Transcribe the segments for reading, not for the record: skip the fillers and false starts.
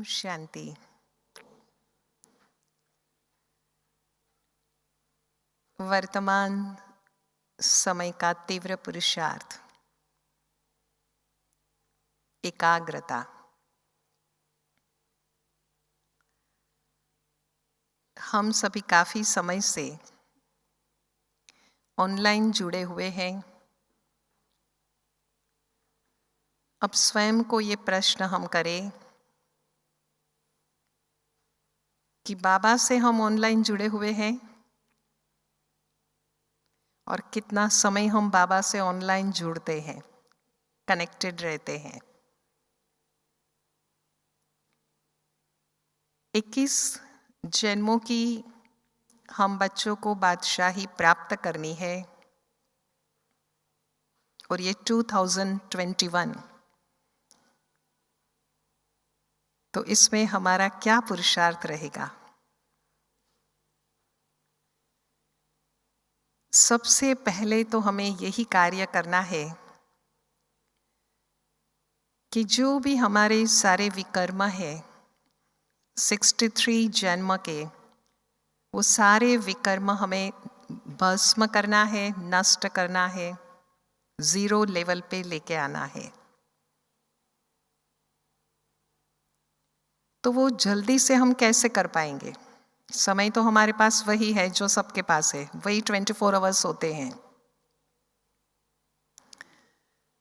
शांति। वर्तमान समय का तीव्र पुरुषार्थ एकाग्रता। हम सभी काफी समय से ऑनलाइन जुड़े हुए हैं। अब स्वयं को ये प्रश्न हम करें कि बाबा से हम ऑनलाइन जुड़े हुए हैं और कितना समय हम बाबा से ऑनलाइन जुड़ते हैं, कनेक्टेड रहते हैं। 21 जन्मों की हम बच्चों को बादशाही प्राप्त करनी है और ये 2021, तो इसमें हमारा क्या पुरुषार्थ रहेगा? सबसे पहले तो हमें यही कार्य करना है कि जो भी हमारे सारे विकर्म है 63 जन्म के, वो सारे विकर्म हमें भस्म करना है, नष्ट करना है, 0 लेवल पे लेके आना है। तो वो जल्दी से हम कैसे कर पाएंगे? समय तो हमारे पास वही है जो सबके पास है, वही 24 आवर्स होते हैं।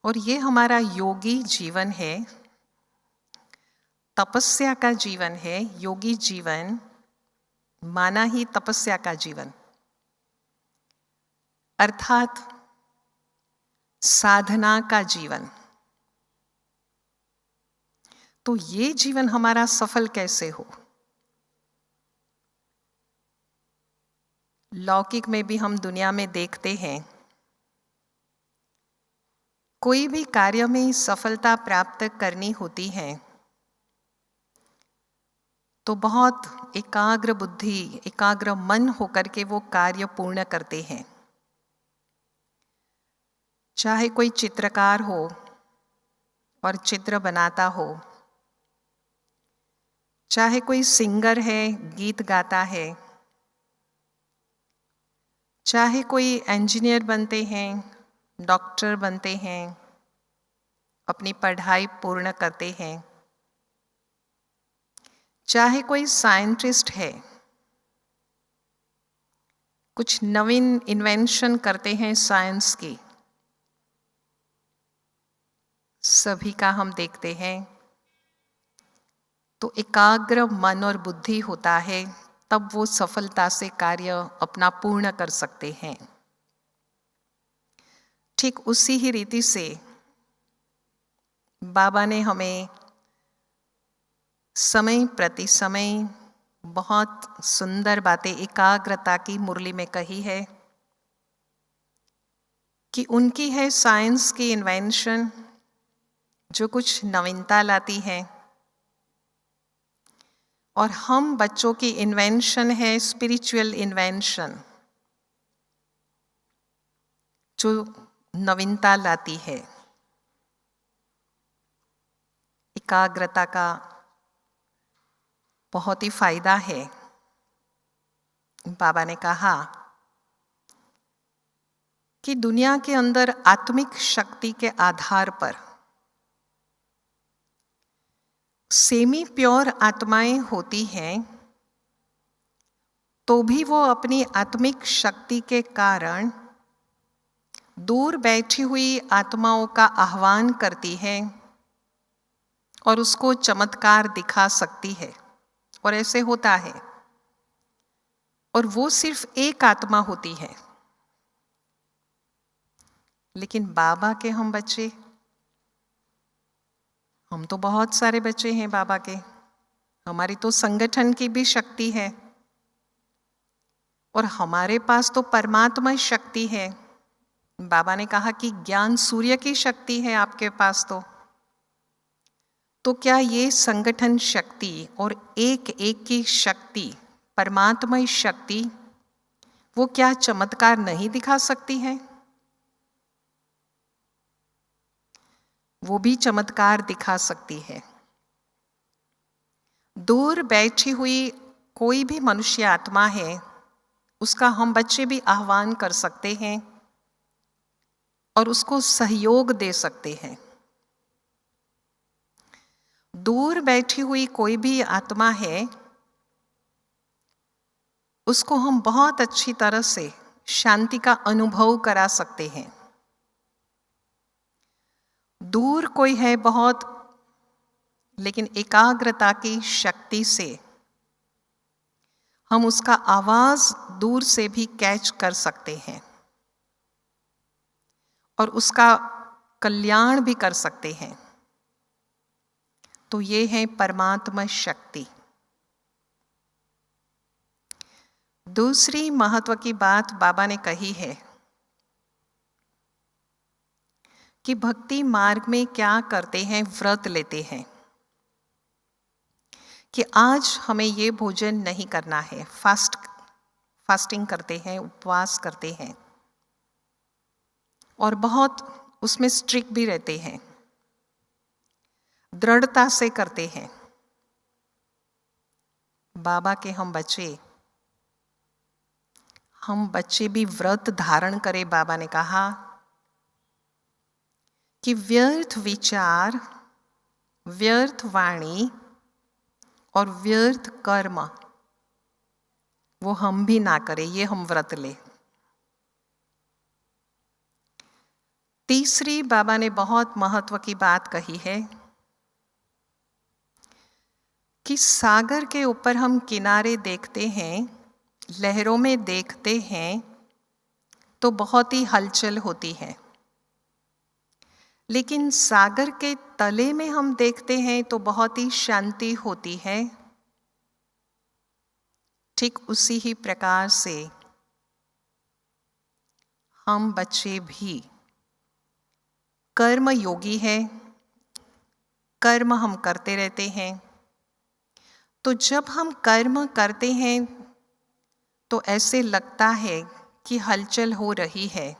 और ये हमारा योगी जीवन है, तपस्या का जीवन है। योगी जीवन माना ही तपस्या का जीवन, अर्थात साधना का जीवन। तो ये जीवन हमारा सफल कैसे हो? लौकिक में भी हम दुनिया में देखते हैं, कोई भी कार्य में सफलता प्राप्त करनी होती है तो बहुत एकाग्र बुद्धि, एकाग्र मन होकर के वो कार्य पूर्ण करते हैं। चाहे कोई चित्रकार हो और चित्र बनाता हो, चाहे कोई सिंगर है, गीत गाता है, चाहे कोई इंजीनियर बनते हैं, डॉक्टर बनते हैं, अपनी पढ़ाई पूर्ण करते हैं, चाहे कोई साइंटिस्ट है, कुछ नवीन इन्वेंशन करते हैं साइंस की, सभी का हम देखते हैं तो एकाग्र मन और बुद्धि होता है, तब वो सफलता से कार्य अपना पूर्ण कर सकते हैं। ठीक उसी ही रीति से बाबा ने हमें समय प्रति समय बहुत सुंदर बातें एकाग्रता की मुरली में कही है कि उनकी है साइंस की इन्वेंशन जो कुछ नवीनता लाती है, और हम बच्चों की इन्वेंशन है स्पिरिचुअल इन्वेंशन जो नवीनता लाती है। एकाग्रता का बहुत ही फायदा है। बाबा ने कहा कि दुनिया के अंदर आत्मिक शक्ति के आधार पर सेमी प्योर आत्माएं होती हैं, तो भी वो अपनी आत्मिक शक्ति के कारण दूर बैठी हुई आत्माओं का आह्वान करती है और उसको चमत्कार दिखा सकती है, और ऐसे होता है। और वो सिर्फ एक आत्मा होती है। लेकिन बाबा के हम बच्चे, हम तो बहुत सारे बच्चे हैं बाबा के। हमारी तो संगठन की भी शक्ति है और हमारे पास तो परमात्मा शक्ति है। बाबा ने कहा कि ज्ञान सूर्य की शक्ति है आपके पास। तो क्या ये संगठन शक्ति और एक एक की शक्ति, परमात्मा शक्ति, वो क्या चमत्कार नहीं दिखा सकती है? वो भी चमत्कार दिखा सकती है। दूर बैठी हुई कोई भी मनुष्य आत्मा है, उसका हम बच्चे भी आह्वान कर सकते हैं और उसको सहयोग दे सकते हैं। दूर बैठी हुई कोई भी आत्मा है, उसको हम बहुत अच्छी तरह से शांति का अनुभव करा सकते हैं। दूर कोई है बहुत, लेकिन एकाग्रता की शक्ति से हम उसका आवाज दूर से भी कैच कर सकते हैं और उसका कल्याण भी कर सकते हैं। तो ये है परमात्मा शक्ति। दूसरी महत्व की बात बाबा ने कही है कि भक्ति मार्ग में क्या करते हैं, व्रत लेते हैं कि आज हमें ये भोजन नहीं करना है, फास्टिंग करते हैं, उपवास करते हैं और बहुत उसमें स्ट्रिक्ट भी रहते हैं, दृढ़ता से करते हैं। बाबा के हम बच्चे भी व्रत धारण करें। बाबा ने कहा कि व्यर्थ विचार, व्यर्थ वाणी और व्यर्थ कर्म वो हम भी ना करें, ये हम व्रत ले। तीसरी बाबा ने बहुत महत्व की बात कही है कि सागर के ऊपर हम किनारे देखते हैं, लहरों में देखते हैं तो बहुत ही हलचल होती है, लेकिन सागर के तले में हम देखते हैं तो बहुत ही शांति होती है। ठीक उसी ही प्रकार से हम बच्चे भी कर्म योगी है, कर्म हम करते रहते हैं। तो जब हम कर्म करते हैं तो ऐसे लगता है कि हलचल हो रही है,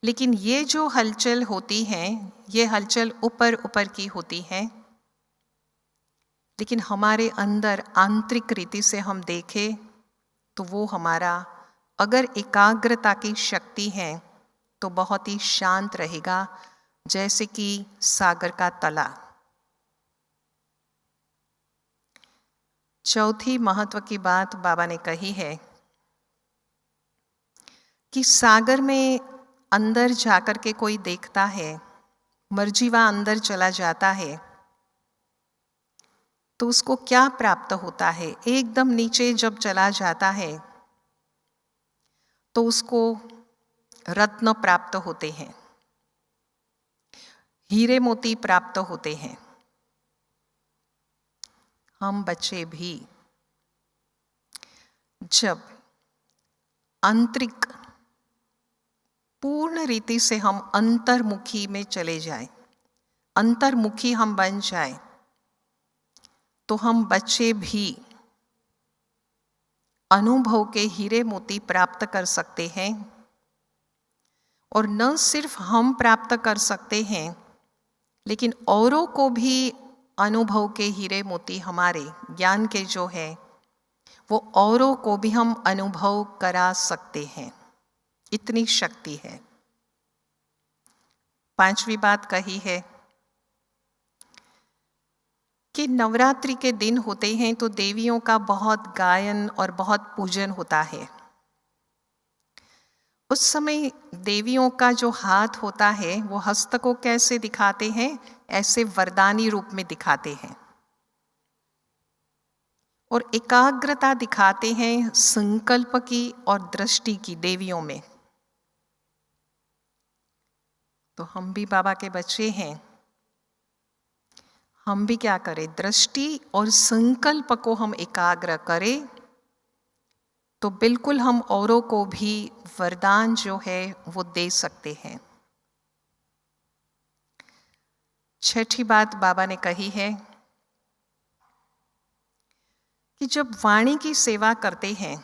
लेकिन ये जो हलचल होती है, ये हलचल ऊपर ऊपर की होती है, लेकिन हमारे अंदर आंतरिक रीति से हम देखें तो वो हमारा अगर एकाग्रता की शक्ति है तो बहुत ही शांत रहेगा, जैसे कि सागर का तला। चौथी महत्व की बात बाबा ने कही है कि सागर में अंदर जाकर के कोई देखता है, मर्जीवा अंदर चला जाता है तो उसको क्या प्राप्त होता है। एकदम नीचे जब चला जाता है तो उसको रत्न प्राप्त होते हैं, हीरे मोती प्राप्त होते हैं। हम बच्चे भी जब आंतरिक पूर्ण रीति से हम अंतर्मुखी में चले जाएं, अंतर्मुखी हम बन जाएं, तो हम बच्चे भी अनुभव के हीरे मोती प्राप्त कर सकते हैं। और न सिर्फ हम प्राप्त कर सकते हैं, लेकिन औरों को भी अनुभव के हीरे मोती हमारे ज्ञान के जो है वो औरों को भी हम अनुभव करा सकते हैं। इतनी शक्ति है। पांचवी बात कही है कि नवरात्रि के दिन होते हैं तो देवियों का बहुत गायन और बहुत पूजन होता है। उस समय देवियों का जो हाथ होता है वो हस्त को कैसे दिखाते हैं, ऐसे वरदानी रूप में दिखाते हैं और एकाग्रता दिखाते हैं संकल्प की और दृष्टि की देवियों में। तो हम भी बाबा के बच्चे हैं, हम भी क्या करें, दृष्टि और संकल्प को हम एकाग्र करें तो बिल्कुल हम औरों को भी वरदान जो है वो दे सकते हैं। छठी बात बाबा ने कही है कि जब वाणी की सेवा करते हैं,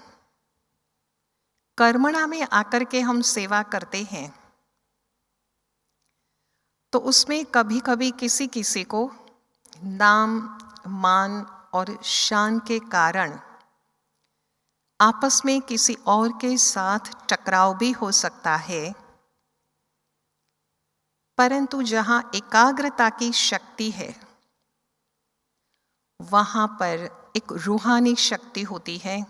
कर्मणा में आकर के हम सेवा करते हैं, तो उसमें कभी कभी किसी किसी को नाम मान और शान के कारण आपस में किसी और के साथ टकराव भी हो सकता है, परंतु जहाँ एकाग्रता की शक्ति है वहाँ पर एक रूहानी शक्ति होती है,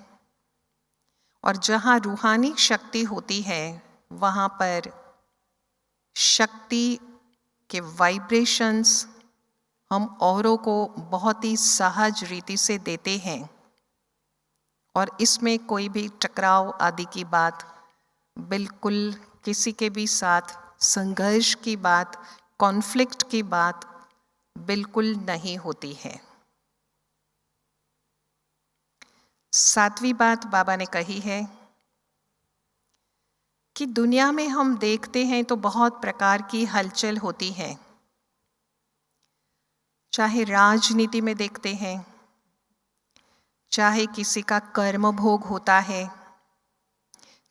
और जहाँ रूहानी शक्ति होती है वहाँ पर शक्ति के वाइब्रेशंस हम औरों को बहुत ही सहज रीति से देते हैं, और इसमें कोई भी टकराव आदि की बात, बिल्कुल किसी के भी साथ संघर्ष की बात, कॉन्फ्लिक्ट की बात बिल्कुल नहीं होती है। 7वीं बात बाबा ने कही है कि दुनिया में हम देखते हैं तो बहुत प्रकार की हलचल होती है, चाहे राजनीति में देखते हैं, चाहे किसी का कर्म भोग होता है,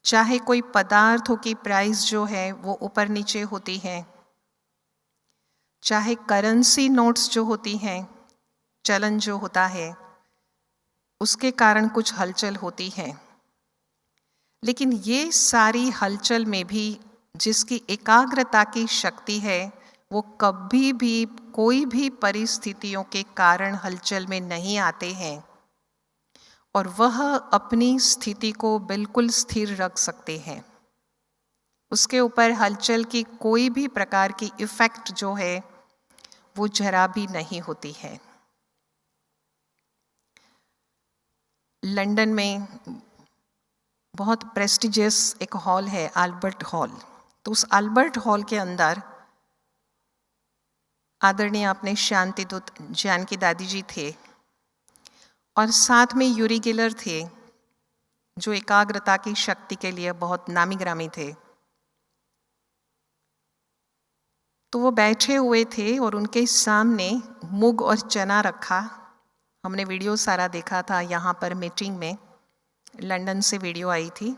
चाहे कोई पदार्थों की प्राइस जो है वो ऊपर नीचे होती है, चाहे करेंसी नोट्स जो होती हैं, चलन जो होता है उसके कारण कुछ हलचल होती है। लेकिन ये सारी हलचल में भी जिसकी एकाग्रता की शक्ति है वो कभी भी कोई भी परिस्थितियों के कारण हलचल में नहीं आते हैं, और वह अपनी स्थिति को बिल्कुल स्थिर रख सकते हैं। उसके ऊपर हलचल की कोई भी प्रकार की इफ़ेक्ट जो है वो जरा भी नहीं होती है। लंदन में बहुत प्रेस्टिजियस एक हॉल है, अल्बर्ट हॉल। तो उस अल्बर्ट हॉल के अंदर आदरणीय अपने शांतिदूत जानकी दादी जी थे, और साथ में यूरी गिलर थे जो एकाग्रता की शक्ति के लिए बहुत नामी ग्रामी थे। तो वो बैठे हुए थे और उनके सामने मूंग और चना रखा। हमने वीडियो सारा देखा था यहाँ पर मीटिंग में, लंदन से वीडियो आई थी,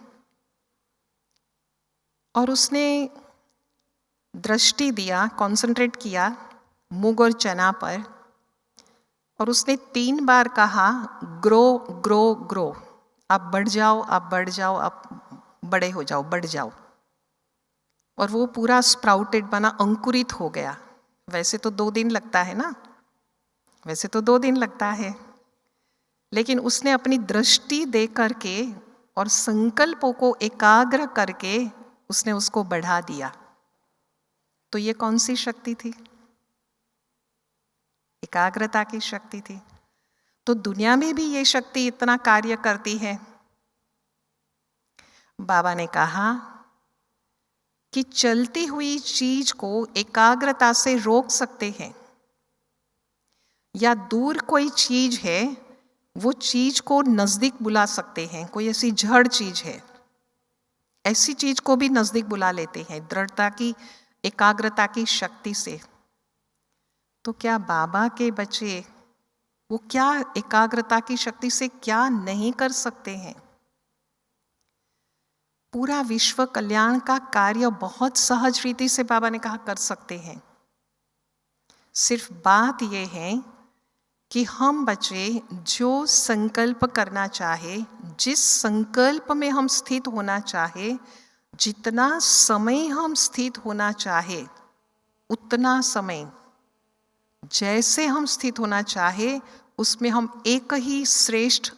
और उसने दृष्टि दिया, कंसंट्रेट किया मूंग और चना पर, और उसने 3 बार कहा ग्रो ग्रो ग्रो, आप बढ़ जाओ, आप बढ़ जाओ, आप बड़े हो जाओ, बढ़ जाओ। और वो पूरा स्प्राउटेड बना, अंकुरित हो गया। वैसे तो 2 दिन लगता है ना, वैसे तो 2 दिन लगता है, लेकिन उसने अपनी दृष्टि दे करके और संकल्पों को एकाग्र करके उसने उसको बढ़ा दिया। तो ये कौन सी शक्ति थी? एकाग्रता की शक्ति थी। तो दुनिया में भी ये शक्ति इतना कार्य करती है। बाबा ने कहा कि चलती हुई चीज को एकाग्रता से रोक सकते हैं, या दूर कोई चीज है वो चीज को नजदीक बुला सकते हैं। कोई ऐसी जड़ चीज है, ऐसी चीज को भी नजदीक बुला लेते हैं दृढ़ता की, एकाग्रता की शक्ति से। तो क्या बाबा के बच्चे वो क्या एकाग्रता की शक्ति से क्या नहीं कर सकते हैं? पूरा विश्व कल्याण का कार्य बहुत सहज रीति से बाबा ने कहा कर सकते हैं। सिर्फ बात यह है कि हम बच्चे जो संकल्प करना चाहे, जिस संकल्प में हम स्थित होना चाहे, जितना समय हम स्थित होना चाहे, उतना समय जैसे हम स्थित होना चाहे, उसमें हम एक ही श्रेष्ठ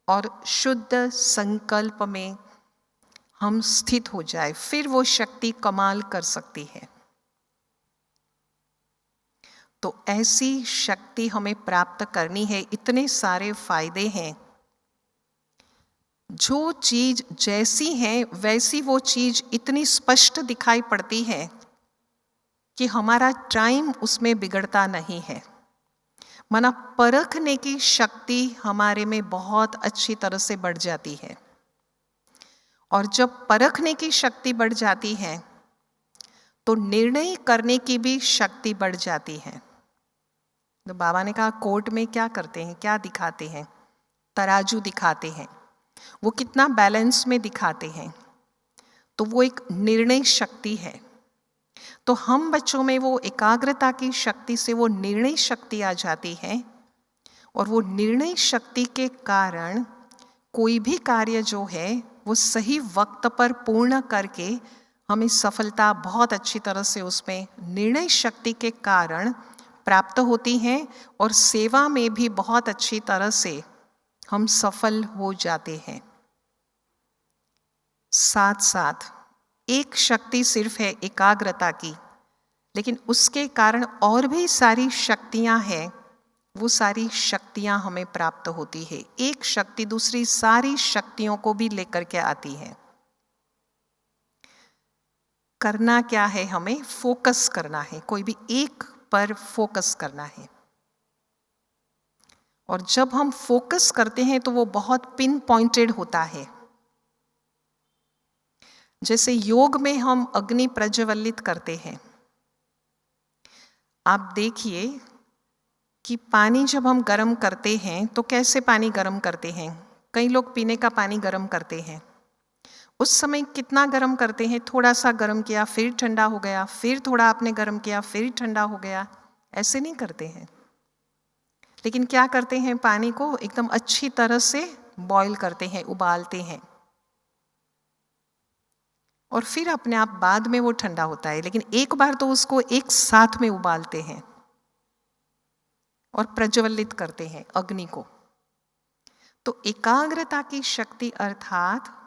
और शुद्ध संकल्प में हम स्थित हो जाए, फिर वो शक्ति कमाल कर सकती है। तो ऐसी शक्ति हमें प्राप्त करनी है। इतने सारे फायदे हैं। जो चीज जैसी है वैसी वो चीज इतनी स्पष्ट दिखाई पड़ती है कि हमारा टाइम उसमें बिगड़ता नहीं है। माना परखने की शक्ति हमारे में बहुत अच्छी तरह से बढ़ जाती है, और जब परखने की शक्ति बढ़ जाती है तो निर्णय करने की भी शक्ति बढ़ जाती है। तो बाबा ने कहा कोर्ट में क्या करते हैं, क्या दिखाते हैं? तराजू दिखाते हैं, वो कितना बैलेंस में दिखाते हैं। तो वो एक निर्णय शक्ति है। तो हम बच्चों में वो एकाग्रता की शक्ति से वो निर्णय शक्ति आ जाती है, और वो निर्णय शक्ति के कारण कोई भी कार्य जो है वो सही वक्त पर पूर्ण करके हमें सफलता बहुत अच्छी तरह से उसमें निर्णय शक्ति के कारण प्राप्त होती है और सेवा में भी बहुत अच्छी तरह से हम सफल हो जाते हैं। साथ साथ एक शक्ति सिर्फ है एकाग्रता की, लेकिन उसके कारण और भी सारी शक्तियां हैं, वो सारी शक्तियां हमें प्राप्त होती है। एक शक्ति दूसरी सारी शक्तियों को भी लेकर के आती है। करना क्या है, हमें फोकस करना है, कोई भी एक पर फोकस करना है। और जब हम फोकस करते हैं तो वो बहुत पिन पॉइंटेड होता है। जैसे योग में हम अग्नि प्रज्वलित करते हैं। आप देखिए कि पानी जब हम गर्म करते हैं तो कैसे पानी गर्म करते हैं। कई लोग पीने का पानी गर्म करते हैं, उस समय कितना गर्म करते हैं, थोड़ा सा गर्म किया फिर ठंडा हो गया, फिर थोड़ा आपने गर्म किया फिर ठंडा हो गया, ऐसे नहीं करते हैं। लेकिन क्या करते हैं, पानी को एकदम अच्छी तरह से बॉईल करते हैं, उबालते हैं, और फिर अपने आप बाद में वो ठंडा होता है। लेकिन एक बार तो उसको एक साथ में उबालते हैं और प्रज्वलित करते हैं अग्नि को। तो एकाग्रता की शक्ति अर्थात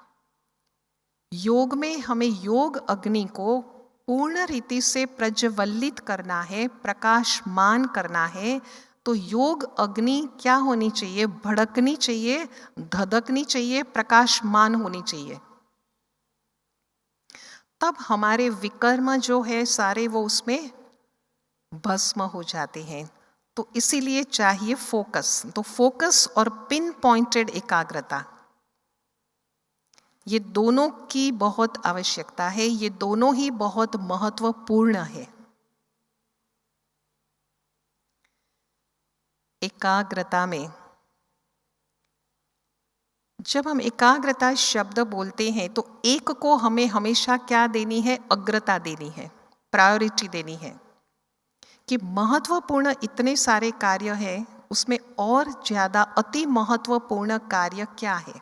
योग में हमें योग अग्नि को पूर्ण रीति से प्रज्वलित करना है, प्रकाशमान करना है। तो योग अग्नि क्या होनी चाहिए, भड़कनी चाहिए, धधकनी चाहिए, प्रकाशमान होनी चाहिए। तब हमारे विकर्म जो है सारे वो उसमें भस्म हो जाते हैं। तो इसीलिए चाहिए फोकस। तो फोकस और पिन पॉइंटेड एकाग्रता, ये दोनों की बहुत आवश्यकता है, ये दोनों ही बहुत महत्वपूर्ण है। एकाग्रता में जब हम एकाग्रता शब्द बोलते हैं तो एक को हमें हमेशा क्या देनी है, अग्रता देनी है, प्रायोरिटी देनी है कि महत्वपूर्ण इतने सारे कार्य हैं, उसमें और ज्यादा अति महत्वपूर्ण कार्य क्या है।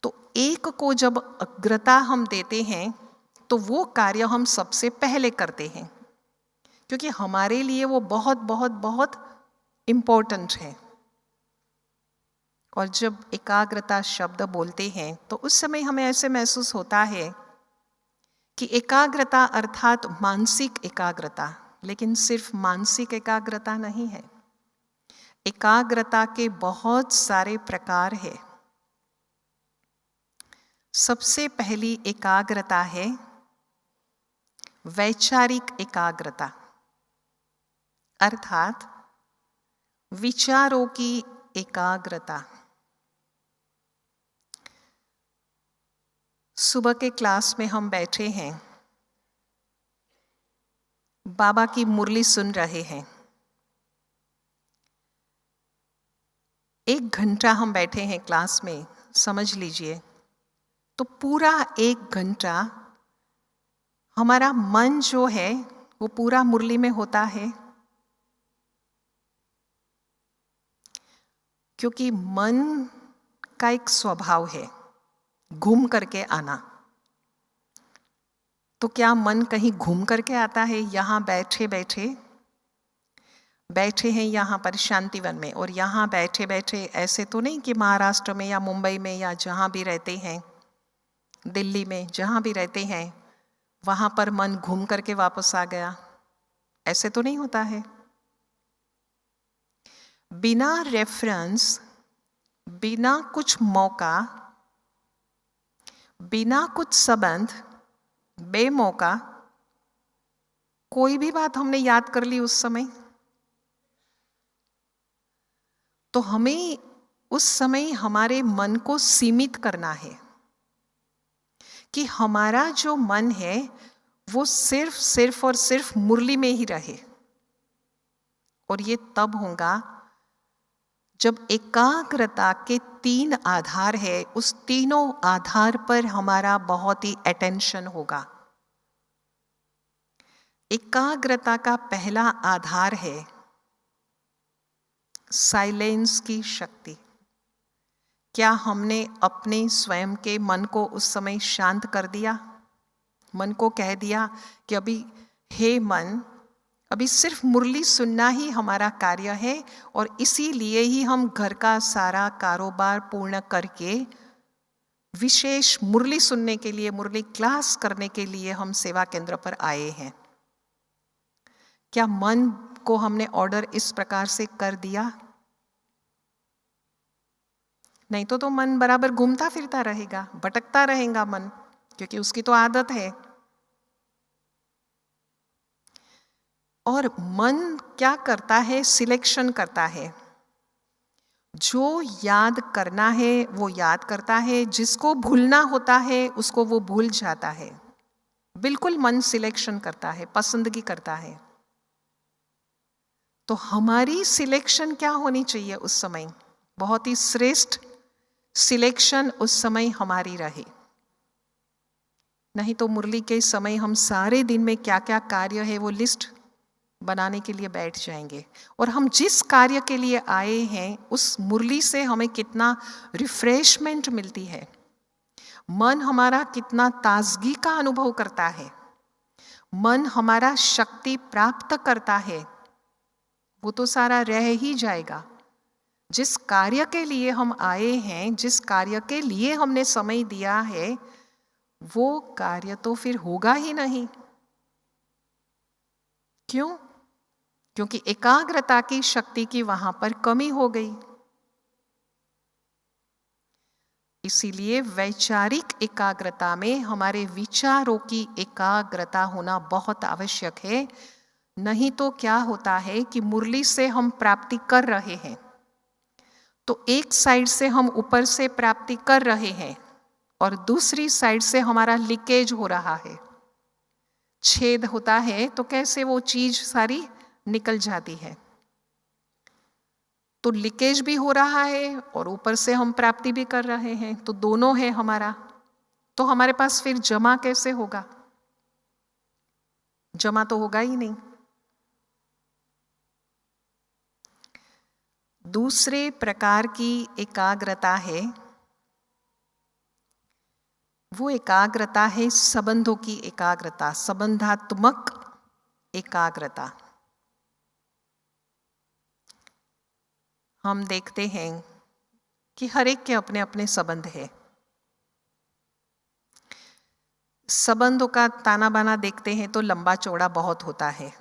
तो एक को जब अग्रता हम देते हैं तो वो कार्य हम सबसे पहले करते हैं, क्योंकि हमारे लिए वो बहुत बहुत बहुत इम्पोर्टेंट है। और जब एकाग्रता शब्द बोलते हैं तो उस समय हमें ऐसे महसूस होता है कि एकाग्रता अर्थात मानसिक एकाग्रता, लेकिन सिर्फ मानसिक एकाग्रता नहीं है। एकाग्रता के बहुत सारे प्रकार है। सबसे पहली एकाग्रता है वैचारिक एकाग्रता, अर्थात विचारों की एकाग्रता। सुबह के क्लास में हम बैठे हैं, बाबा की मुरली सुन रहे हैं। 1 घंटा हम बैठे हैं क्लास में, समझ लीजिए। तो पूरा 1 घंटा हमारा मन जो है वो पूरा मुरली में होता है, क्योंकि मन का एक स्वभाव है घूम करके आना। तो क्या मन कहीं घूम करके आता है? यहाँ बैठे हैं यहाँ पर शांतिवन में, और यहाँ बैठे बैठे ऐसे तो नहीं कि महाराष्ट्र में या मुंबई में या जहाँ भी रहते हैं, दिल्ली में जहाँ भी रहते हैं, वहाँ पर मन घूम करके वापस आ गया, ऐसे तो नहीं होता है। बिना रेफरेंस, बिना कुछ मौका, बिना कुछ संबंध, बेमौका कोई भी बात हमने याद कर ली उस समय, तो हमें उस समय हमारे मन को सीमित करना है कि हमारा जो मन है वो सिर्फ और सिर्फ मुरली में ही रहे। और ये तब होगा जब एकाग्रता के 3 आधार है, उस तीनों आधार पर हमारा बहुत ही अटेंशन होगा। एकाग्रता का पहला आधार है साइलेंस की शक्ति। क्या हमने अपने स्वयं के मन को उस समय शांत कर दिया? मन को कह दिया कि अभी हे मन, अभी सिर्फ मुरली सुनना ही हमारा कार्य है और इसीलिए ही हम घर का सारा कारोबार पूर्ण करके विशेष मुरली सुनने के लिए, मुरली क्लास करने के लिए हम सेवा केंद्र पर आए हैं। क्या मन को हमने ऑर्डर इस प्रकार से कर दिया? नहीं तो मन बराबर घूमता फिरता रहेगा, भटकता रहेगा मन, क्योंकि उसकी तो आदत है। और मन क्या करता है? सिलेक्शन करता है। जो याद करना है वो याद करता है, जिसको भूलना होता है उसको वो भूल जाता है। बिल्कुल मन सिलेक्शन करता है, पसंदगी करता है। तो हमारी सिलेक्शन क्या होनी चाहिए उस समय? बहुत ही श्रेष्ठ सिलेक्शन उस समय हमारी रहे। नहीं तो मुरली के समय हम सारे दिन में क्या क्या कार्य है वो लिस्ट बनाने के लिए बैठ जाएंगे, और हम जिस कार्य के लिए आए हैं उस मुरली से हमें कितना रिफ्रेशमेंट मिलती है, मन हमारा कितना ताजगी का अनुभव करता है, मन हमारा शक्ति प्राप्त करता है, वो तो सारा रह ही जाएगा। जिस कार्य के लिए हम आए हैं, जिस कार्य के लिए हमने समय दिया है, वो कार्य तो फिर होगा ही नहीं। क्यों? क्योंकि एकाग्रता की शक्ति की वहां पर कमी हो गई। इसीलिए वैचारिक एकाग्रता में हमारे विचारों की एकाग्रता होना बहुत आवश्यक है। नहीं तो क्या होता है कि मुरली से हम प्राप्ति कर रहे हैं, तो एक साइड से हम ऊपर से प्राप्ति कर रहे हैं और दूसरी साइड से हमारा लीकेज हो रहा है, छेद होता है, तो कैसे वो चीज सारी निकल जाती है। तो लीकेज भी हो रहा है और ऊपर से हम प्राप्ति भी कर रहे हैं, तो दोनों है हमारा। तो हमारे पास फिर जमा कैसे होगा? जमा तो होगा ही नहीं। दूसरे प्रकार की एकाग्रता है, वो एकाग्रता है संबंधों की एकाग्रता, संबंधात्मक एकाग्रता। हम देखते हैं कि हर एक के अपने अपने संबंध है। संबंधों का ताना बाना देखते हैं तो लंबा चौड़ा बहुत होता है,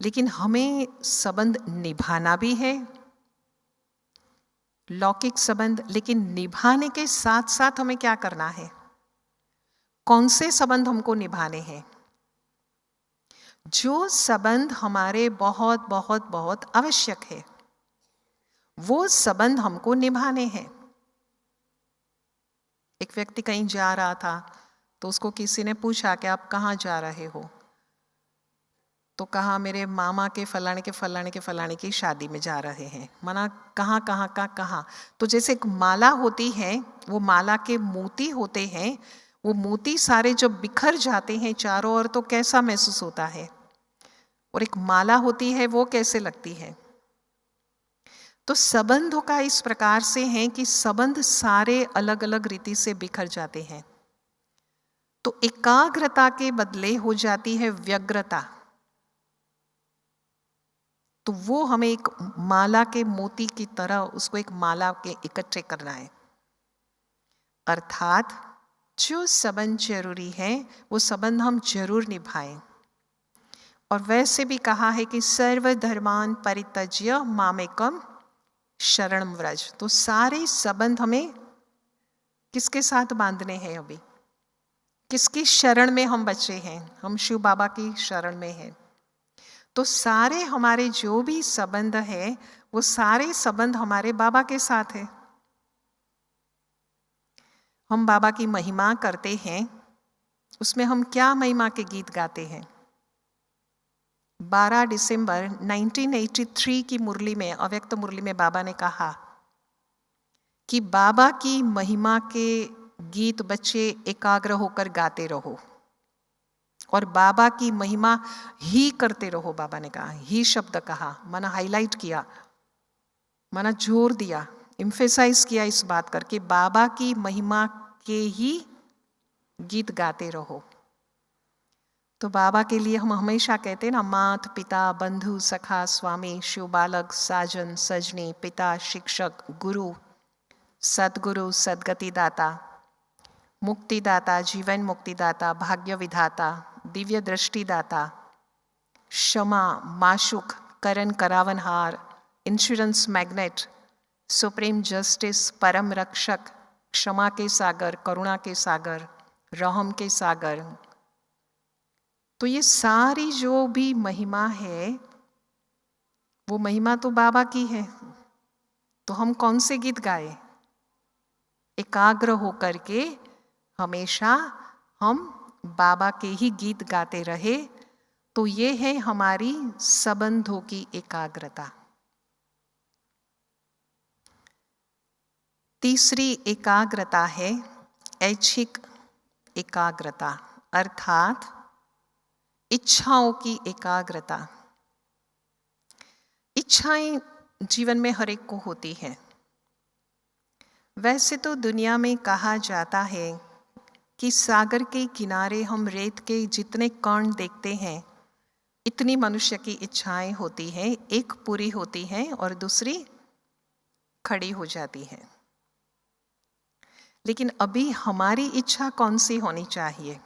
लेकिन हमें संबंध निभाना भी है, लौकिक संबंध, लेकिन निभाने के साथ साथ हमें क्या करना है? कौन से संबंध हमको निभाने हैं? जो संबंध हमारे बहुत बहुत बहुत आवश्यक है, वो संबंध हमको निभाने हैं। एक व्यक्ति कहीं जा रहा था तो उसको किसी ने पूछा कि आप कहाँ जा रहे हो? तो कहा मेरे मामा के फलाने के फलाने के फलाने की शादी में जा रहे हैं। मना कहाँ कहाँ का कहाँ? तो जैसे एक माला होती है, वो माला के मोती होते हैं, वो मोती सारे जब बिखर जाते हैं चारों ओर तो कैसा महसूस होता है, और एक माला होती है वो कैसे लगती है। तो संबंधों का इस प्रकार से है कि संबंध सारे अलग अलग रीति से बिखर जाते हैं, तो एकाग्रता के बदले हो जाती है व्यग्रता। तो वो हमें एक माला के मोती की तरह उसको एक माला के इकट्ठे करना है। अर्थात जो संबंध जरूरी है वो संबंध हम जरूर निभाएं। और वैसे भी कहा है कि सर्वधर्मान परित्यज्य मामेकम शरणं व्रज। तो सारे संबंध हमें किसके साथ बांधने हैं? अभी किसकी शरण में हम बचे हैं? हम शिव बाबा की शरण में हैं। तो सारे हमारे जो भी संबंध है वो सारे संबंध हमारे बाबा के साथ है। हम बाबा की महिमा करते हैं, उसमें हम क्या महिमा के गीत गाते हैं? 12 दिसंबर 1983 की मुरली में, अव्यक्त मुरली में बाबा ने कहा कि बाबा की महिमा के गीत बच्चे एकाग्र होकर गाते रहो। और बाबा की महिमा ही करते रहो। बाबा ने कहा, ही शब्द कहा, माना हाईलाइट किया, माना जोर दिया, एम्फेसाइज किया इस बात करके बाबा की महिमा के ही गीत गाते रहो। तो बाबा के लिए हम हमेशा कहते हैं ना, मात पिता बंधु सखा स्वामी शिव बालक साजन सजनी पिता शिक्षक गुरु सदगुरु सदगति दाता मुक्तिदाता जीवन मुक्तिदाता भाग्य विधाता दिव्य दृष्टि दाता क्षमा माशुक करण करावनहार इंश्योरेंस मैग्नेट सुप्रीम जस्टिस परम रक्षक क्षमा के सागर करुणा के सागर रहम के सागर। तो ये सारी जो भी महिमा है वो महिमा तो बाबा की है। तो हम कौन से गीत गाए? एकाग्र होकर के हमेशा हम बाबा के ही गीत गाते रहे। तो ये है हमारी संबंधों की एकाग्रता। तीसरी एकाग्रता है ऐच्छिक एकाग्रता, अर्थात इच्छाओं की एकाग्रता। इच्छाएं जीवन में हर एक को होती हैं। वैसे तो दुनिया में कहा जाता है कि सागर के किनारे हम रेत के जितने कण देखते हैं इतनी मनुष्य की इच्छाएं होती हैं, एक पूरी होती है और दूसरी खड़ी हो जाती है। लेकिन अभी हमारी इच्छा कौन सी होनी चाहिए?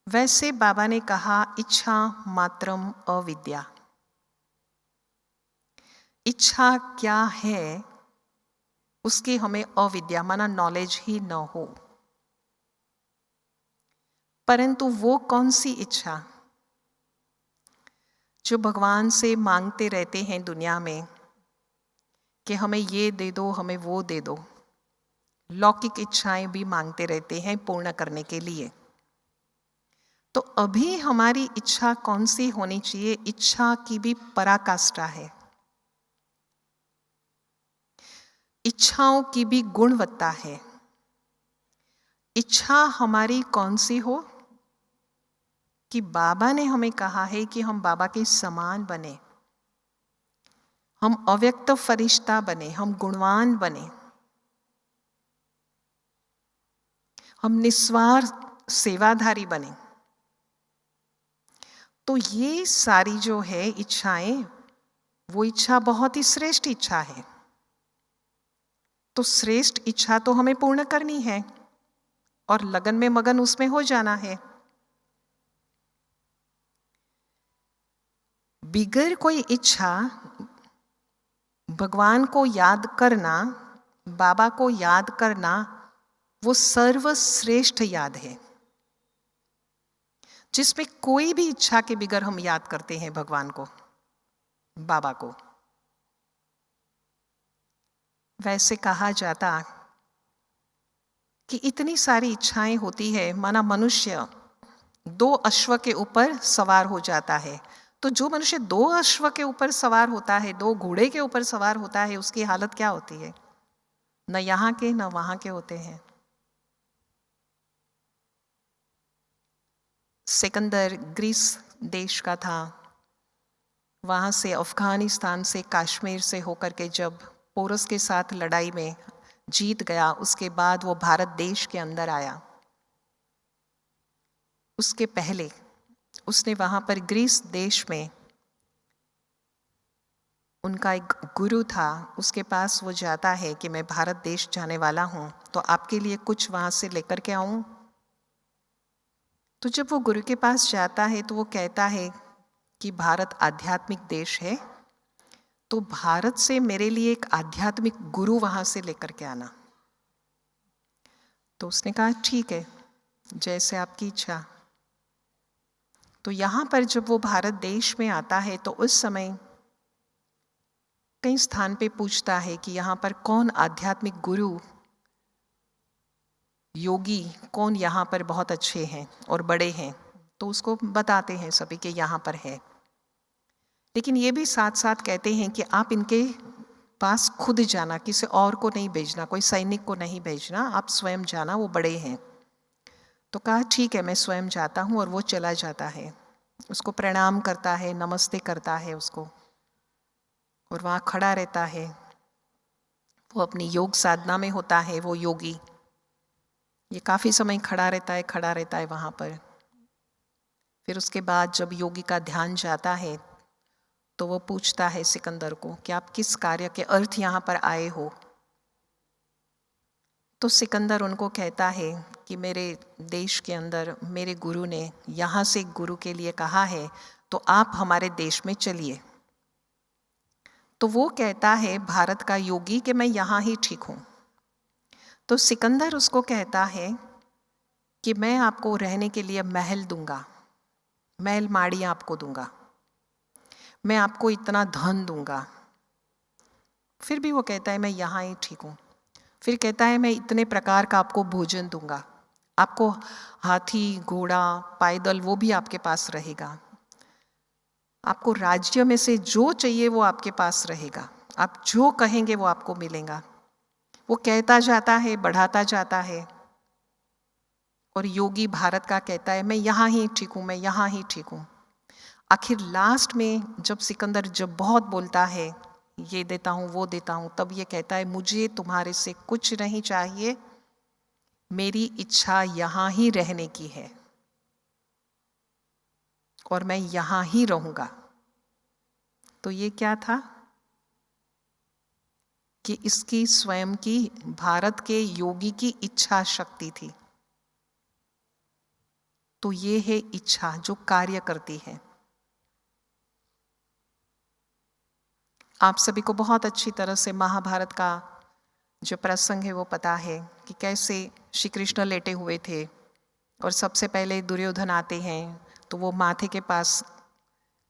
वैसे बाबा ने कहा इच्छा मात्रम अविद्या। इच्छा क्या है उसकी हमें अविद्या माना नॉलेज ही न हो। परंतु वो कौन सी इच्छा जो भगवान से मांगते रहते हैं दुनिया में कि हमें ये दे दो हमें वो दे दो, लौकिक इच्छाएं भी मांगते रहते हैं पूर्ण करने के लिए। तो अभी हमारी इच्छा कौन सी होनी चाहिए? इच्छा की भी पराकाष्ठा है, इच्छाओं की भी गुणवत्ता है। इच्छा हमारी कौन सी हो कि बाबा ने हमें कहा है कि हम बाबा के समान बने, हम अव्यक्त फरिश्ता बने, हम गुणवान बने, हम निस्वार्थ सेवाधारी बने। तो ये सारी जो है इच्छाएं, वो इच्छा बहुत ही श्रेष्ठ इच्छा है। तो श्रेष्ठ इच्छा तो हमें पूर्ण करनी है और लगन में मगन उसमें हो जाना है। बिगर कोई इच्छा भगवान को याद करना, बाबा को याद करना, वो सर्वश्रेष्ठ याद है, जिसमें कोई भी इच्छा के बिगर हम याद करते हैं भगवान को, बाबा को। वैसे कहा जाता कि इतनी सारी इच्छाएं होती है, माना मनुष्य 2 अश्व के ऊपर सवार हो जाता है। तो जो मनुष्य 2 अश्व के ऊपर सवार होता है, 2 घोड़े के ऊपर सवार होता है, उसकी हालत क्या होती है? न यहाँ के न वहां के होते हैं। सिकंदर ग्रीस देश का था, वहां से अफगानिस्तान से कश्मीर से होकर के जब पोरस के साथ लड़ाई में जीत गया, उसके बाद वो भारत देश के अंदर आया। उसके पहले उसने वहां पर ग्रीस देश में उनका एक गुरु था, उसके पास वो जाता है कि मैं भारत देश जाने वाला हूं, तो आपके लिए कुछ वहां से लेकर के आऊं। तो जब वो गुरु के पास जाता है तो वो कहता है कि भारत आध्यात्मिक देश है, तो भारत से मेरे लिए एक आध्यात्मिक गुरु वहां से लेकर के आना। तो उसने कहा ठीक है, जैसे आपकी इच्छा। तो यहाँ पर जब वो भारत देश में आता है तो उस समय कई स्थान पे पूछता है कि यहाँ पर कौन आध्यात्मिक गुरु योगी कौन यहाँ पर बहुत अच्छे हैं और बड़े हैं। तो उसको बताते हैं सभी कि यहाँ पर है। लेकिन ये भी साथ साथ कहते हैं कि आप इनके पास खुद जाना, किसी और को नहीं भेजना, कोई सैनिक को नहीं भेजना, आप स्वयं जाना, वो बड़े हैं। तो कहा ठीक है, मैं स्वयं जाता हूँ, और वो चला जाता है, उसको प्रणाम करता है, नमस्ते करता है उसको, और वहाँ खड़ा रहता है। वो अपनी योग साधना में होता है, वो योगी ये काफ़ी समय खड़ा रहता है वहाँ पर। फिर उसके बाद जब योगी का ध्यान जाता है तो वो पूछता है सिकंदर को कि आप किस कार्य के अर्थ यहाँ पर आए हो। तो सिकंदर उनको कहता है कि मेरे देश के अंदर मेरे गुरु ने यहाँ से गुरु के लिए कहा है, तो आप हमारे देश में चलिए। तो वो कहता है भारत का योगी कि मैं यहाँ ही ठीक हूँ। तो सिकंदर उसको कहता है कि मैं आपको रहने के लिए महल दूंगा, महल माड़ियाँ आपको दूंगा, मैं आपको इतना धन दूंगा। फिर भी वो कहता है मैं यहाँ ही ठीक हूँ। फिर कहता है मैं इतने प्रकार का आपको भोजन दूंगा, आपको हाथी, घोड़ा, पैदल वो भी आपके पास रहेगा, आपको राज्य में से जो चाहिए वो आपके पास रहेगा, आप जो कहेंगे वो आपको मिलेगा। वो कहता जाता है, बढ़ाता जाता है, और योगी भारत का कहता है मैं यहाँ ही ठीक हूँ, मैं यहाँ ही ठीक हूँ। आखिर लास्ट में जब सिकंदर जब बहुत बोलता है ये देता हूँ वो देता हूँ, तब ये कहता है मुझे तुम्हारे से कुछ नहीं चाहिए, मेरी इच्छा यहाँ ही रहने की है और मैं यहाँ ही रहूँगा। तो ये क्या था कि इसकी स्वयं की, भारत के योगी की इच्छा शक्ति थी। तो ये है इच्छा जो कार्य करती है। आप सभी को बहुत अच्छी तरह से महाभारत का जो प्रसंग है वो पता है कि कैसे श्री कृष्ण लेटे हुए थे और सबसे पहले दुर्योधन आते हैं तो वो माथे के पास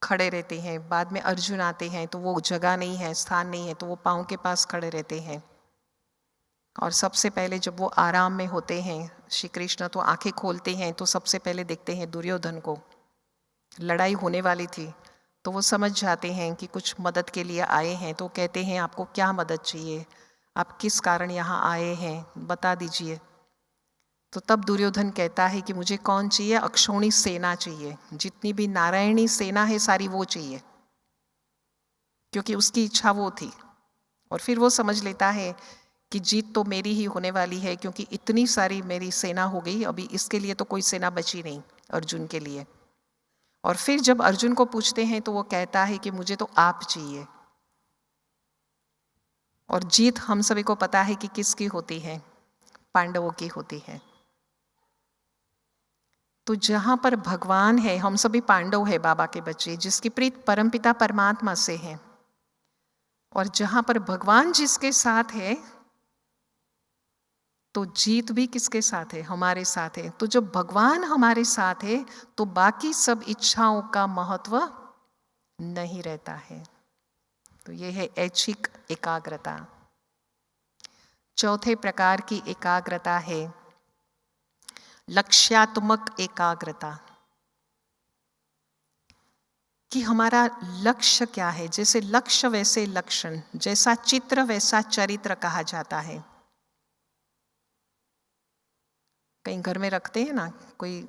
खड़े रहते हैं, बाद में अर्जुन आते हैं तो वो जगह नहीं है, स्थान नहीं है, तो वो पाँव के पास खड़े रहते हैं। और सबसे पहले जब वो आराम में होते हैं श्री कृष्ण, तो आंखें खोलते हैं तो सबसे पहले देखते हैं दुर्योधन को। लड़ाई होने वाली थी तो वो समझ जाते हैं कि कुछ मदद के लिए आए हैं, तो कहते हैं आपको क्या मदद चाहिए, आप किस कारण यहाँ आए हैं, बता दीजिए। तो तब दुर्योधन कहता है कि मुझे कौन चाहिए, अक्षौणी सेना चाहिए, जितनी भी नारायणी सेना है सारी वो चाहिए, क्योंकि उसकी इच्छा वो थी। और फिर वो समझ लेता है कि जीत तो मेरी ही होने वाली है, क्योंकि इतनी सारी मेरी सेना हो गई, अभी इसके लिए तो कोई सेना बची नहीं अर्जुन के लिए। और फिर जब अर्जुन को पूछते हैं तो वो कहता है कि मुझे तो आप चाहिए। और जीत हम सभी को पता है कि किसकी होती है, पांडवों की होती है। तो जहाँ पर भगवान है, हम सभी पांडव है बाबा के बच्चे, जिसकी प्रीत परमपिता परमात्मा से है। और जहाँ पर भगवान जिसके साथ है तो जीत भी किसके साथ है, हमारे साथ है। तो जब भगवान हमारे साथ है तो बाकी सब इच्छाओं का महत्व नहीं रहता है। तो ये है ऐच्छिक एकाग्रता। चौथे प्रकार की एकाग्रता है लक्ष्यात्मक एकाग्रता, कि हमारा लक्ष्य क्या है। जैसे लक्ष्य वैसे लक्षण, जैसा चित्र वैसा चरित्र कहा जाता है। कहीं घर में रखते हैं ना, कोई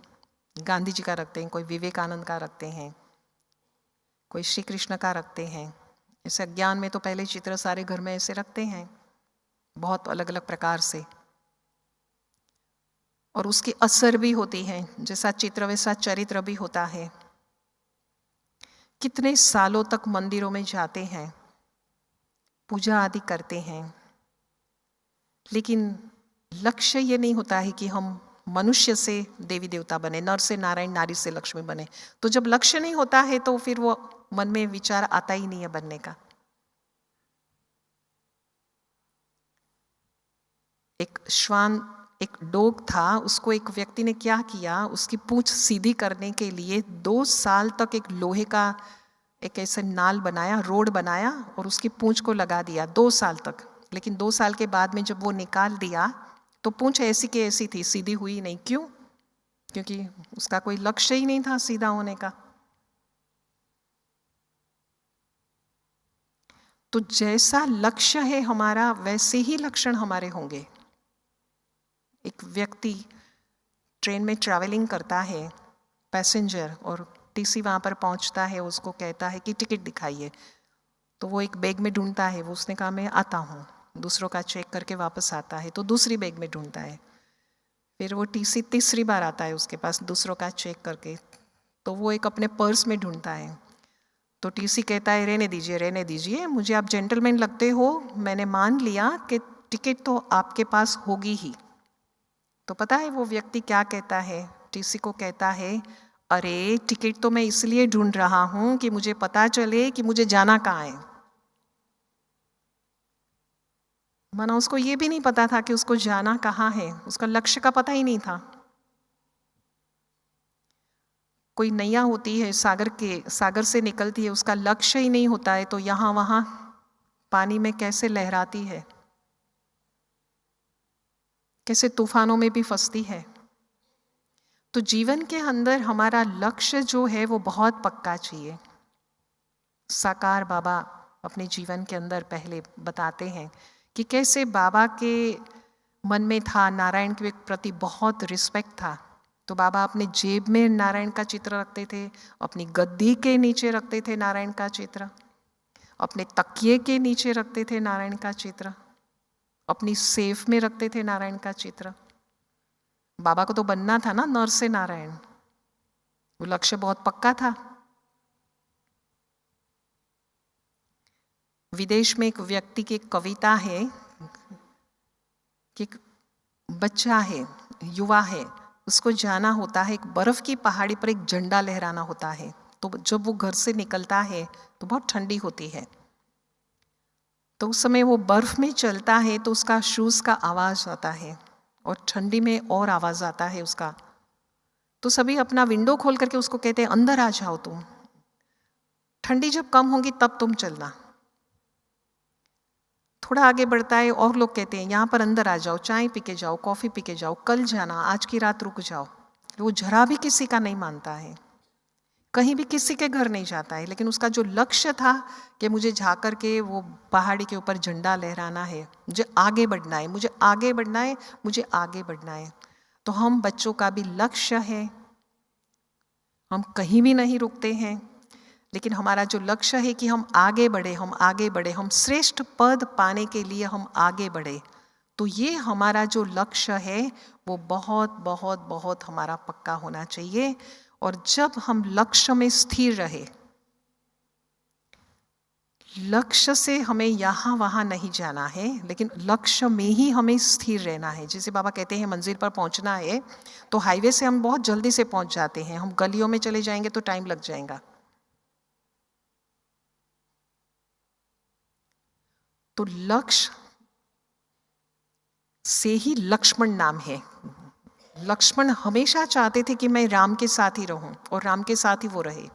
गांधी जी का रखते हैं, कोई विवेकानंद का रखते हैं, कोई श्री कृष्ण का रखते हैं। ऐसे ज्ञान में तो पहले चित्र सारे घर में ऐसे रखते हैं, बहुत अलग अलग प्रकार से, और उसकी असर भी होती है। जैसा चित्र वैसा चरित्र भी होता है। कितने सालों तक मंदिरों में जाते हैं, पूजा आदि करते हैं, लेकिन लक्ष्य ये नहीं होता है कि हम मनुष्य से देवी देवता बने, नर से नारायण, नारी से लक्ष्मी बने। तो जब लक्ष्य नहीं होता है तो फिर वो मन में विचार आता ही नहीं है बनने का। एक श्वान, एक डॉग था, उसको एक व्यक्ति ने क्या किया, उसकी पूंछ सीधी करने के लिए 2 साल तक एक लोहे का एक ऐसे नाल बनाया, रोड बनाया और उसकी पूंछ को लगा दिया 2 साल तक। लेकिन 2 साल के बाद में जब वो निकाल दिया तो पूंछ ऐसी की ऐसी थी, सीधी हुई नहीं। क्यों? क्योंकि उसका कोई लक्ष्य ही नहीं था सीधा होने का। तो जैसा लक्ष्य है हमारा, वैसे ही लक्षण हमारे होंगे। एक व्यक्ति ट्रेन में ट्रैवलिंग करता है पैसेंजर और टीसी वहाँ पर पहुँचता है, उसको कहता है कि टिकट दिखाइए, तो वो एक बैग में ढूंढता है, वो उसने कहा मैं आता हूँ, दूसरों का चेक करके वापस आता है, तो दूसरी बैग में ढूंढता है, फिर वो टीसी तीसरी बार आता है उसके पास दूसरों का चेक करके, तो वो एक अपने पर्स में ढूंढता है, तो टीसी कहता है रहने दीजिए, मुझे आप जेंटलमैन लगते हो, मैंने मान लिया कि टिकट तो आपके पास होगी ही। तो पता है वो व्यक्ति क्या कहता है, टीसी को कहता है, अरे टिकट तो मैं इसलिए ढूंढ रहा हूं कि मुझे पता चले कि मुझे जाना कहाँ है। माना उसको ये भी नहीं पता था कि उसको जाना कहाँ है, उसका लक्ष्य का पता ही नहीं था। कोई नैया होती है सागर से निकलती है, उसका लक्ष्य ही नहीं होता है, तो यहाँ वहाँ पानी में कैसे लहराती है, कैसे तूफानों में भी फंसती है। तो जीवन के अंदर हमारा लक्ष्य जो है वो बहुत पक्का चाहिए। साकार बाबा अपने जीवन के अंदर पहले बताते हैं कि कैसे बाबा के मन में था, नारायण के प्रति बहुत रिस्पेक्ट था, तो बाबा अपने जेब में नारायण का चित्र रखते थे, अपनी गद्दी के नीचे रखते थे नारायण का चित्र, अपने तकिए के नीचे रखते थे नारायण का चित्र, अपनी सेफ में रखते थे नारायण का चित्र। बाबा को तो बनना था ना नर से नारायण, वो लक्ष्य बहुत पक्का था। विदेश में एक व्यक्ति की कविता है कि बच्चा है, युवा है, उसको जाना होता है एक बर्फ की पहाड़ी पर, एक झंडा लहराना होता है, तो जब वो घर से निकलता है तो बहुत ठंडी होती है, तो उस समय वो बर्फ में चलता है तो उसका शूज का आवाज आता है और ठंडी में और आवाज आता है उसका, तो सभी अपना विंडो खोल करके उसको कहते हैं अंदर आ जाओ तुम, ठंडी जब कम होगी तब तुम चलना। थोड़ा आगे बढ़ता है और लोग कहते हैं यहाँ पर अंदर आ जाओ, चाय पी के जाओ, कॉफी पी के जाओ, कल जाना, आज की रात रुक जाओ। वो जरा भी किसी का नहीं मानता है, कहीं भी किसी के घर नहीं जाता है, लेकिन उसका जो लक्ष्य था कि मुझे जा कर के वो पहाड़ी के ऊपर झंडा लहराना है, मुझे आगे बढ़ना है, मुझे आगे बढ़ना है, मुझे आगे बढ़ना है। तो हम बच्चों का भी लक्ष्य है, हम कहीं भी नहीं रुकते हैं, लेकिन हमारा जो लक्ष्य है कि हम आगे बढ़े, हम आगे बढ़े, हम श्रेष्ठ पद पाने के लिए हम आगे बढ़े, तो ये हमारा जो लक्ष्य है वो बहुत बहुत बहुत हमारा पक्का होना चाहिए। और जब हम लक्ष्य में स्थिर रहे, लक्ष्य से हमें यहाँ वहाँ नहीं जाना है, लेकिन लक्ष्य में ही हमें स्थिर रहना है। जैसे बाबा कहते हैं मंजिल पर पहुँचना है, तो हाईवे से हम बहुत जल्दी से पहुँच जाते हैं, हम गलियों में चले जाएंगे तो टाइम लग जाएगा। तो लक्ष्य से ही लक्ष्मण नाम है। लक्ष्मण हमेशा चाहते थे कि मैं राम के साथ ही रहूं और राम के साथ ही वो रहे।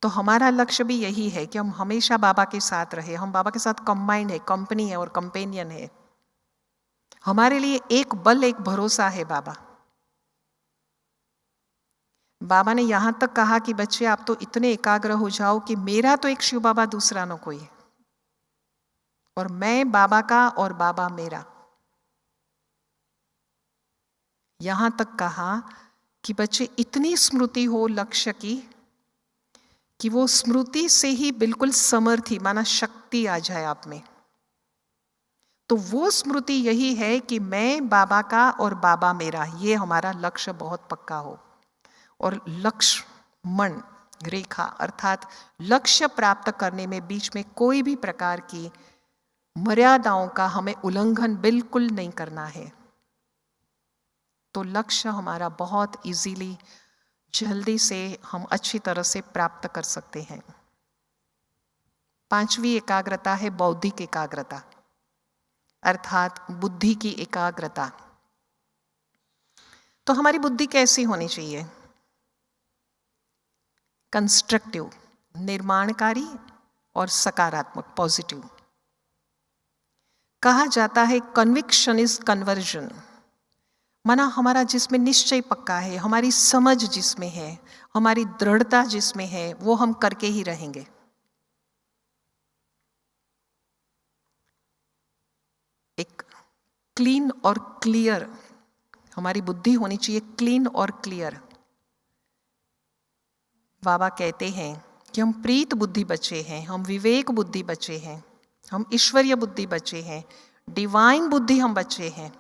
तो हमारा लक्ष्य भी यही है कि हम हमेशा बाबा के साथ रहे, हम बाबा के साथ कंबाइंड है, कंपनी है और कंपेनियन है। हमारे लिए एक बल, एक भरोसा है बाबा। बाबा ने यहां तक कहा कि बच्चे आप तो इतने एकाग्र हो जाओ कि मेरा तो एक शिव बाबा दूसरा न कोई, और मैं बाबा का और बाबा मेरा। यहां तक कहा कि बच्चे इतनी स्मृति हो लक्ष्य की कि वो स्मृति से ही बिल्कुल समर्थी, माना शक्ति आ जाए आप में। तो वो स्मृति यही है कि मैं बाबा का और बाबा मेरा, ये हमारा लक्ष्य बहुत पक्का हो। और लक्ष्मण रेखा अर्थात लक्ष्य प्राप्त करने में बीच में कोई भी प्रकार की मर्यादाओं का हमें उल्लंघन बिल्कुल नहीं करना है। तो लक्ष्य हमारा बहुत इजीली, जल्दी से हम अच्छी तरह से प्राप्त कर सकते हैं। पांचवी एकाग्रता है बौद्धिक एकाग्रता, अर्थात बुद्धि की एकाग्रता। तो हमारी बुद्धि कैसी होनी चाहिए? कंस्ट्रक्टिव, निर्माणकारी और सकारात्मक, पॉजिटिव। कहा जाता है कन्विक्शन इज कन्वर्जन, माना हमारा जिसमें निश्चय पक्का है, हमारी समझ जिसमें है, हमारी दृढ़ता जिसमें है, वो हम करके ही रहेंगे। एक क्लीन और क्लियर हमारी बुद्धि होनी चाहिए क्लीन और क्लियर। बाबा कहते हैं कि हम प्रीत बुद्धि बच्चे हैं, हम विवेक बुद्धि बच्चे हैं, हम ईश्वरीय बुद्धि बच्चे हैं, डिवाइन बुद्धि हम बच्चे हैं,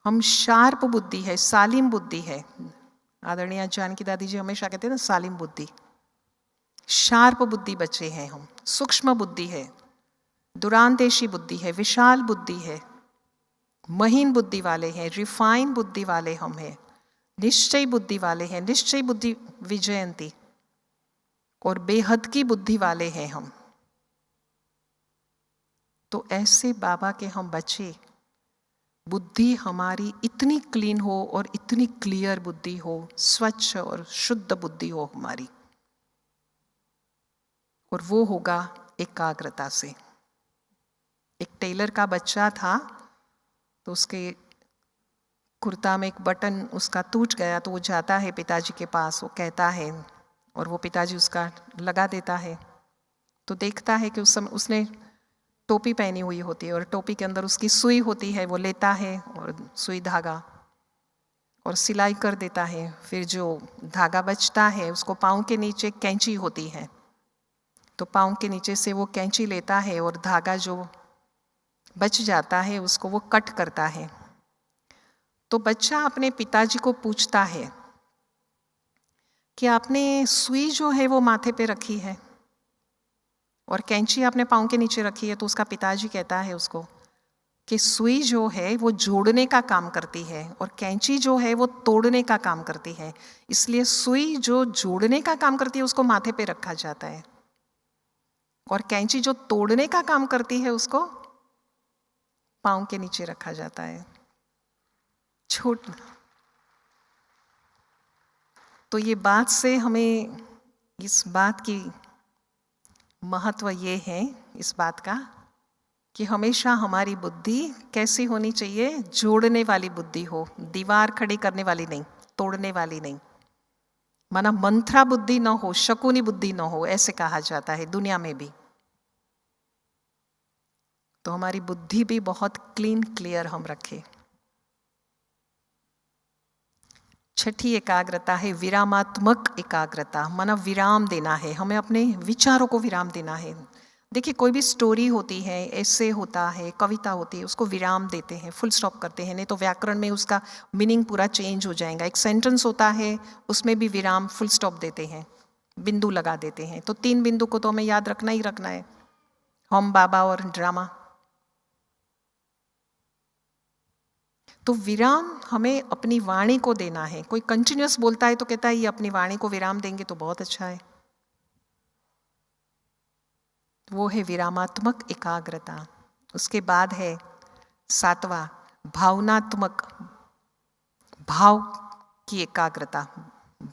हम शार्प बुद्धि है, सालिम बुद्धि है। आदरणीय जानकी दादी जी हमेशा कहते हैं ना, सालिम बुद्धि, शार्प बुद्धि बच्चे हैं हम, सूक्ष्म बुद्धि है, दुरांदेशी बुद्धि है, विशाल बुद्धि है, महीन बुद्धि वाले हैं, रिफाइन बुद्धि वाले हम हैं, निश्चय बुद्धि वाले हैं, निश्चय बुद्धि विजयंती, और बेहद की बुद्धि वाले हैं हम। तो ऐसे बाबा के हम बच्चे, बुद्धि हमारी इतनी क्लीन हो और इतनी क्लियर बुद्धि हो, स्वच्छ और शुद्ध बुद्धि हो हमारी, और वो होगा एकाग्रता से। एक टेलर का बच्चा था, तो उसके कुर्ता में एक बटन उसका टूट गया, तो वो जाता है पिताजी के पास, वो कहता है, और वो पिताजी उसका लगा देता है। तो देखता है कि उस समय उसने टोपी पहनी हुई होती है, और टोपी के अंदर उसकी सुई होती है, वो लेता है और सुई धागा और सिलाई कर देता है। फिर जो धागा बचता है उसको पाँव के नीचे कैंची होती है, तो पाँव के नीचे से वो कैंची लेता है और धागा जो बच जाता है उसको वो कट करता है। तो बच्चा अपने पिताजी को पूछता है कि आपने सुई जो है वो माथे पे रखी है और कैंची आपने पाँव के नीचे रखी है। तो उसका पिताजी कहता है उसको कि सुई जो है वो जोड़ने का काम करती है और कैंची जो है वो तोड़ने का काम करती है, इसलिए सुई जो जोड़ने का काम करती है उसको माथे पे रखा जाता है, और कैंची जो तोड़ने का काम करती है उसको पाँव के नीचे रखा जाता है। छोट तो ये बात से हमें इस बात की महत्व ये है, इस बात का कि हमेशा हमारी बुद्धि कैसी होनी चाहिए, जोड़ने वाली बुद्धि हो, दीवार खड़ी करने वाली नहीं, तोड़ने वाली नहीं। माना मंत्रा बुद्धि न हो, शकुनी बुद्धि न हो, ऐसे कहा जाता है दुनिया में भी। तो हमारी बुद्धि भी बहुत क्लीन क्लियर हम रखें। छठी एकाग्रता है विरामात्मक एकाग्रता, माना विराम देना है, हमें अपने विचारों को विराम देना है। देखिए कोई भी स्टोरी होती है, ऐसे होता है, कविता होती है, उसको विराम देते हैं, फुल स्टॉप करते हैं, नहीं तो व्याकरण में उसका मीनिंग पूरा चेंज हो जाएगा। एक सेंटेंस होता है उसमें भी विराम फुल स्टॉप देते हैं, बिंदु लगा देते हैं। तो 3 बिंदु को तो हमें याद रखना ही रखना है, हम, बाबा और ड्रामा। तो विराम हमें अपनी वाणी को देना है। कोई कंटिन्यूअस बोलता है तो कहता है ये अपनी वाणी को विराम देंगे तो बहुत अच्छा है। वो है विरामात्मक एकाग्रता। उसके बाद है 7वां भावनात्मक, भाव की एकाग्रता,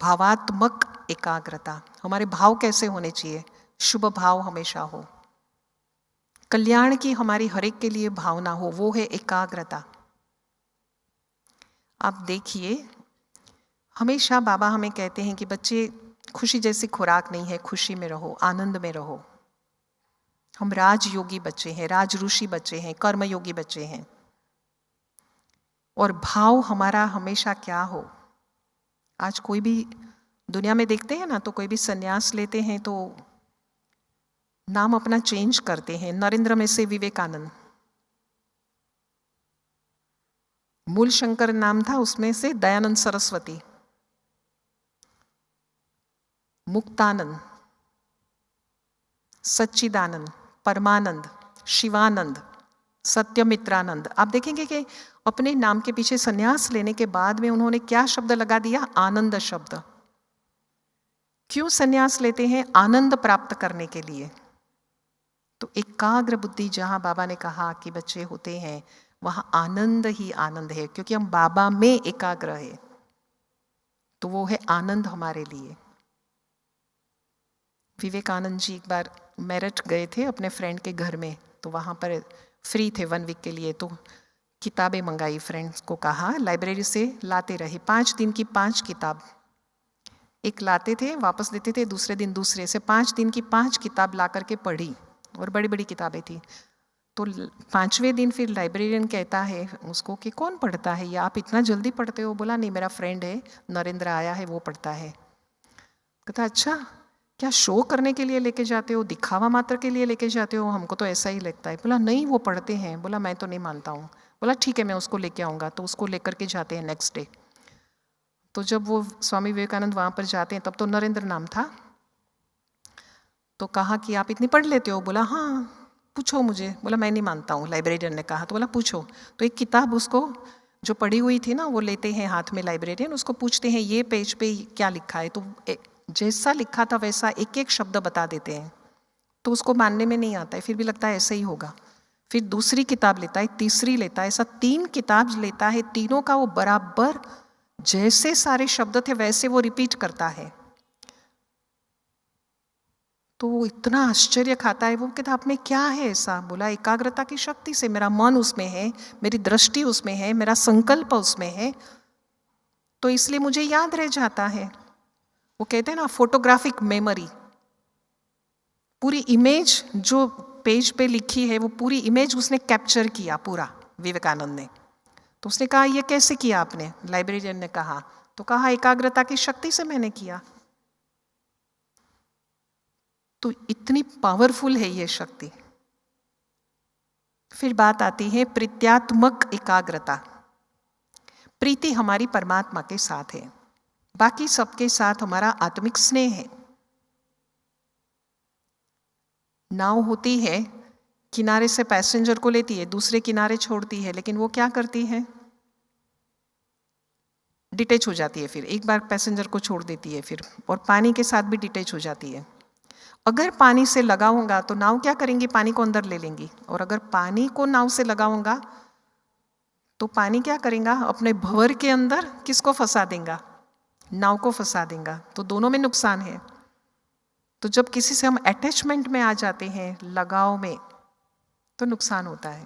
भावात्मक एकाग्रता। हमारे भाव कैसे होने चाहिए? शुभ भाव हमेशा हो, कल्याण की हमारी हर एक के लिए भावना हो, वो है एकाग्रता। आप देखिए हमेशा बाबा हमें कहते हैं कि बच्चे खुशी जैसी खुराक नहीं है, खुशी में रहो, आनंद में रहो। हम राजयोगी बच्चे हैं, राज ऋषि बच्चे हैं, कर्मयोगी बच्चे हैं। और भाव हमारा हमेशा क्या हो? आज कोई भी दुनिया में देखते हैं ना, तो कोई भी संन्यास लेते हैं तो नाम अपना चेंज करते हैं। नरेंद्र में से विवेकानंद, मूल शंकर नाम था, उसमें से दयानंद सरस्वती, मुक्तानंद, सच्चिदानंद, परमानंद, शिवानंद, सत्यमित्रानंद। आप देखेंगे कि अपने नाम के पीछे संन्यास लेने के बाद में उन्होंने क्या शब्द लगा दिया? आनंद शब्द। क्यों संन्यास लेते हैं? आनंद प्राप्त करने के लिए। तो एकाग्र बुद्धि जहां बाबा ने कहा कि बच्चे होते हैं, वहां आनंद ही आनंद है, क्योंकि हम बाबा में एकाग्र है। तो वो है आनंद हमारे लिए। विवेकानंद जी एक बार मेरठ गए थे अपने फ्रेंड के घर में, तो वहाँ पर फ्री थे 1 वीक के लिए, तो किताबें मंगाई, फ्रेंड्स को कहा लाइब्रेरी से लाते रहे। 5 दिन की 5 किताब, एक लाते थे वापस देते थे, दूसरे दिन दूसरे से 5 दिन की 5 किताब ला करके पढ़ी, और बड़ी बड़ी किताबें थी। तो 5वें दिन फिर लाइब्रेरियन कहता है उसको कि कौन पढ़ता है ये, आप इतना जल्दी पढ़ते हो? बोला नहीं, मेरा फ्रेंड है नरेंद्र आया है, वो पढ़ता है। कहता अच्छा, क्या शो करने के लिए लेके जाते हो, दिखावा मात्र के लिए लेके जाते हो? हमको तो ऐसा ही लगता है। बोला नहीं, वो पढ़ते हैं। बोला मैं तो नहीं मानता हूँ। बोला ठीक है, मैं उसको लेके आऊँगा। तो उसको लेकर के जाते हैं नेक्स्ट डे। तो जब वो स्वामी विवेकानंद वहाँ पर जाते हैं, तब तो नरेंद्र नाम था। तो कहा कि आप इतनी पढ़ लेते हो? बोला हाँ, पूछो मुझे। बोला मैं नहीं मानता हूँ, लाइब्रेरियन ने कहा। तो बोला पूछो। तो एक किताब उसको जो पढ़ी हुई थी ना, वो लेते हैं हाथ में लाइब्रेरियन, उसको पूछते हैं ये पेज पे क्या लिखा है। तो जैसा लिखा था वैसा एक एक शब्द बता देते हैं। तो उसको मानने में नहीं आता है, फिर भी लगता है ऐसे ही होगा। फिर दूसरी किताब लेता है, तीसरी लेता है, ऐसा 3 किताब लेता है। तीनों का वो बराबर जैसे सारे शब्द थे वैसे वो रिपीट करता है। तो वो इतना आश्चर्य खाता है। वो किताब में क्या है ऐसा? बोला एकाग्रता की शक्ति से, मेरा मन उसमें है, मेरी दृष्टि उसमें है, मेरा संकल्प उसमें है, तो इसलिए मुझे याद रह जाता है। वो कहते हैं ना फोटोग्राफिक मेमोरी, पूरी इमेज जो पेज पे लिखी है वो पूरी इमेज उसने कैप्चर किया पूरा, विवेकानंद ने। तो उसने कहा ये कैसे किया आपने? लाइब्रेरियन ने कहा, तो कहा एकाग्रता की शक्ति से मैंने किया। तो इतनी पावरफुल है ये शक्ति। फिर बात आती है प्रीत्यात्मक एकाग्रता। प्रीति हमारी परमात्मा के साथ है, बाकी सबके साथ हमारा आत्मिक स्नेह है। नाव होती है, किनारे से पैसेंजर को लेती है, दूसरे किनारे छोड़ती है, लेकिन वो क्या करती है? डिटैच हो जाती है। फिर एक बार पैसेंजर को छोड़ देती है फिर, और पानी के साथ भी डिटैच हो जाती है। अगर पानी से लगाऊंगा तो नाव क्या करेंगी? पानी को अंदर ले लेंगी। और अगर पानी को नाव से लगाऊंगा तो पानी क्या करेगा? अपने भंवर के अंदर किसको फंसा देगा? नाव को फंसा देगा। तो दोनों में नुकसान है। तो जब किसी से हम अटैचमेंट में आ जाते हैं, लगाव में, तो नुकसान होता है।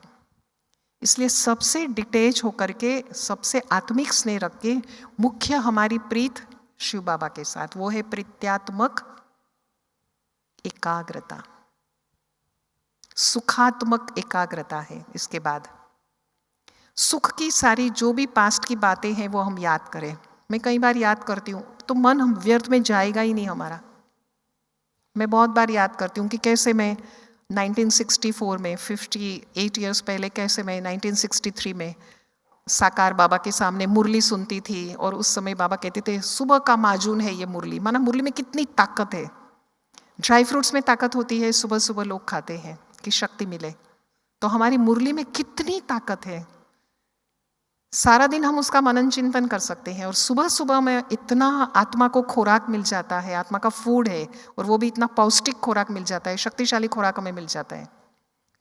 इसलिए सबसे डिटैच होकर के, सबसे आत्मिक स्नेह रख के, मुख्य हमारी प्रीत शिव बाबा के साथ, वो है प्रीत्यात्मक एकाग्रता। सुखात्मक एकाग्रता है। इसके बाद सुख की सारी जो भी पास्ट की बातें हैं वो हम याद करें। मैं कई बार याद करती हूँ तो मन हम व्यर्थ में जाएगा ही नहीं हमारा। मैं बहुत बार याद करती हूँ कि कैसे मैं 1964 में, 58 ईयर्स पहले, कैसे मैं 1963 में साकार बाबा के सामने मुरली सुनती थी। और उस समय बाबा कहते थे सुबह का माजून है ये मुरली। माना मुरली में कितनी ताकत है। ड्राई फ्रूट्स में ताकत होती है, सुबह सुबह लोग खाते हैं कि शक्ति मिले। तो हमारी मुरली में कितनी ताकत है। सारा दिन हम उसका मनन चिंतन कर सकते हैं, और सुबह सुबह में इतना आत्मा को खुराक मिल जाता है, आत्मा का फूड है, और वो भी इतना पौष्टिक खुराक मिल जाता है, शक्तिशाली खुराक हमें मिल जाता है।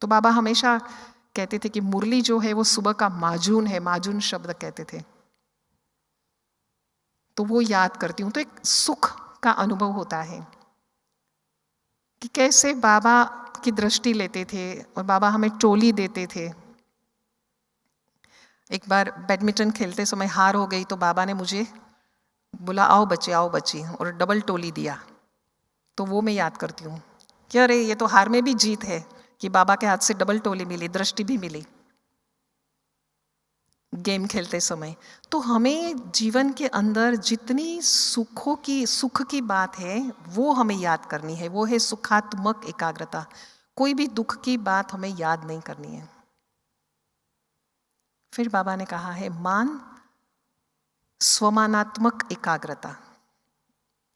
तो बाबा हमेशा कहते थे कि मुरली जो है वो सुबह का माजून है, माजून शब्द कहते थे। तो वो याद करती हूँ तो एक सुख का अनुभव होता है कि कैसे बाबा की दृष्टि लेते थे और बाबा हमें टोली देते थे। एक बार बैडमिंटन खेलते समय हार हो गई तो बाबा ने मुझे बोला आओ बच्चे आओ बच्ची, और डबल टोली दिया। तो वो मैं याद करती हूँ कि अरे ये तो हार में भी जीत है कि बाबा के हाथ से डबल टोली मिली, दृष्टि भी मिली गेम खेलते समय। तो हमें जीवन के अंदर जितनी सुख की बात है वो हमें याद करनी है। वो है सुखात्मक एकाग्रता। कोई भी दुख की बात हमें याद नहीं करनी है। फिर बाबा ने कहा है मान स्वमानात्मक एकाग्रता।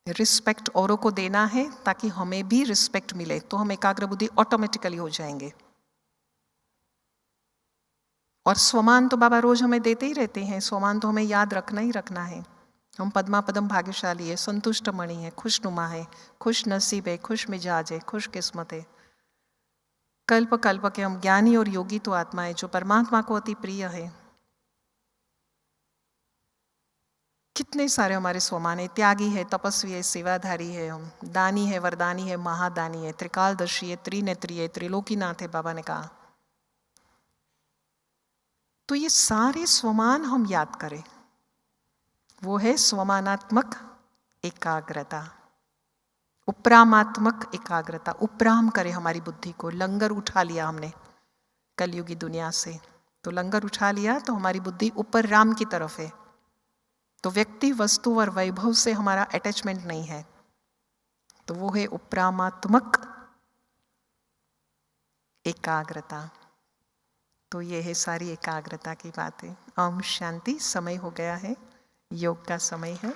रिस्पेक्ट औरों को देना है ताकि हमें भी रिस्पेक्ट मिले, तो हम एकाग्र बुद्धि ऑटोमेटिकली हो जाएंगे। और स्वमान तो बाबा रोज हमें देते ही रहते हैं। स्वमान तो हमें याद रखना ही रखना है। हम पद्मा पदम भाग्यशाली है, संतुष्ट मणि है, खुशनुमा है, खुश नसीब है, खुश मिजाज है, खुश किस्मत है। कल्प कल्प के हम ज्ञानी और योगी तो आत्मा है जो परमात्मा को अति प्रिय है। कितने सारे हमारे स्वमान है। त्यागी है, तपस्वी है, सेवाधारी है, हम दानी है, वरदानी है, महादानी है, त्रिकालदर्शी है, त्रिनेत्री है, त्रिलोकीनाथ है, बाबा ने कहा। तो ये सारे स्वमान हम याद करें। वो है स्वमानात्मक एकाग्रता। उपरामात्मक एकाग्रता, उपराम करे हमारी बुद्धि को। लंगर उठा लिया हमने कलयुगी दुनिया से। तो लंगर उठा लिया तो हमारी बुद्धि ऊपर राम की तरफ है। तो व्यक्ति, वस्तु और वैभव से हमारा अटैचमेंट नहीं है, तो वो है उपरामात्मक एकाग्रता। तो ये है सारी एकाग्रता की बातें। ओम शांति। समय हो गया है, योग का समय है।